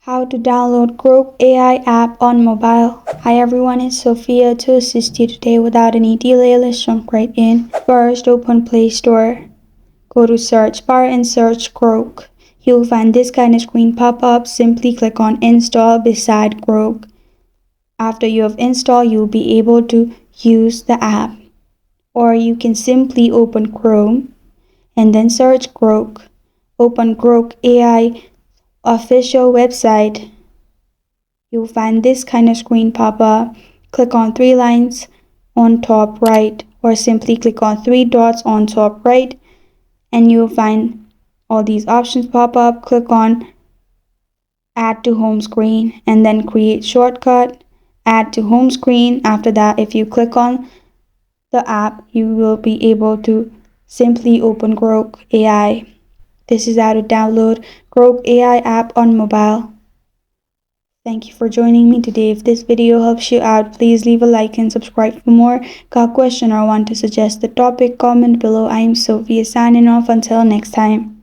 How to download Grok AI app on mobile. Hi everyone, it's Sophia to assist you today. Without any delay, let's jump right in. First, open Play Store. Go to search bar and search Grok. You'll find this kind of screen pop up. Simply click on install beside Grok. After you have installed, you'll be able to use the app. Or you can simply open Chrome and then search Grok. Open Grok AI official website. You'll find this kind of screen pop up. Click on three lines on top right, or simply click on three dots on top right, and you'll find all these options pop up. Click on add to home screen and then create shortcut, add to home screen. After that, if you click on the app, you will be able to simply open Grok AI. This is how to download Grok AI app on mobile. Thank you for joining me today. If this video helps you out, please leave a like and subscribe for more. Got a question or want to suggest the topic? Comment below. I am Sophia signing off. Until next time.